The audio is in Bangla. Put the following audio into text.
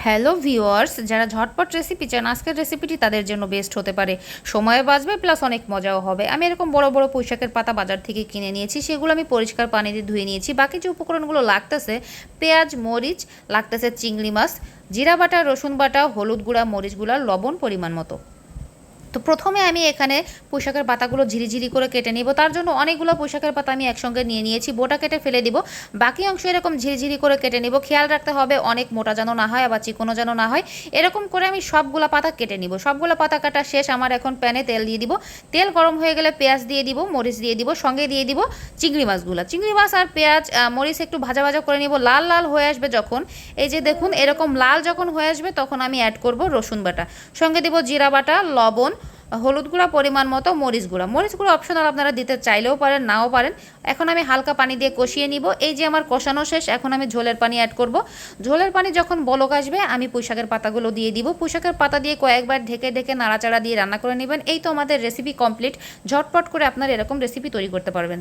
হ্যালো ভিউয়ার্স, যারা ঝটপট রেসিপি চান আজকের রেসিপিটি তাদের জন্য বেস্ট হতে পারে। সময় বাঁচবে প্লাস অনেক মজাও হবে। আমি এরকম বড় বড় পুঁইশাকের পাতা বাজার থেকে কিনে নিয়েছি, সেগুলো আমি পরিষ্কার পানি দিয়ে ধুয়ে নিয়েছি। বাকি যে উপকরণগুলো লাগতেছে, পেঁয়াজ, মরিচ, লাগতেছে চিংড়ি মাছ, জিরা বাটা, রসুন বাটা, হলুদ গুঁড়া, মরিচ গুঁড়া, লবণ পরিমাণ মতো। তো প্রথমে আমি এখানে পুঁইশাকের পাতাগুলো ঝিরিঝিরি করে কেটে নিব। তার জন্য অনেকগুলো পুঁইশাকের পাতা আমি একসঙ্গে নিয়ে নিয়েছি, বোটা কেটে ফেলে দিব। বাকি অংশ এরকম ঝিরিঝিরি করে কেটে নিব। খেয়াল রাখতে হবে অনেক মোটা যেন না হয়, আবার চিকনো যেন না হয়। এরকম করে আমি সবগুলা পাতা কেটে নিব। সবগুলো পাতা কাটা শেষ। আমার এখন প্যানে তেল দিয়ে দিব। তেল গরম হয়ে গেলে পেঁয়াজ দিয়ে দিব, মরিচ দিয়ে দিব, সঙ্গে দিয়ে দিব চিংড়ি মাছগুলো। চিংড়ি মাছ আর পেঁয়াজ মরিচ একটু ভাজা ভাজা করে নিব। লাল লাল হয়ে আসবে যখন, এই যে দেখুন এরকম লাল যখন হয়ে আসবে, তখন আমি অ্যাড করব রসুন বাটা, সঙ্গে দিব জিরা বাটা, লবণ, হলুদ গুঁড়া পরিমাণ মতো, মরিচ গুঁড়া অপশনাল, আপনারা দিতে চাইলেও পারেন নাও পারেন। এখন আমি হালকা পানি দিয়ে কষিয়ে নিব। এই যে আমার কষানো শেষ, এখন আমি ঝোলের পানি অ্যাড করব। ঝোলের পানি যখন বলক আসবে, আমি পুঁইশাকের পাতাগুলো দিয়ে দিব। পুঁইশাকের পাতা দিয়ে কয়েকবার ঢেকে ঢেকে নাড়াচাড়া দিয়ে রান্না করে নেবেন। এই তো আমাদের রেসিপি কমপ্লিট। ঝটপট করে আপনারা এরকম রেসিপি তৈরি করতে পারবেন।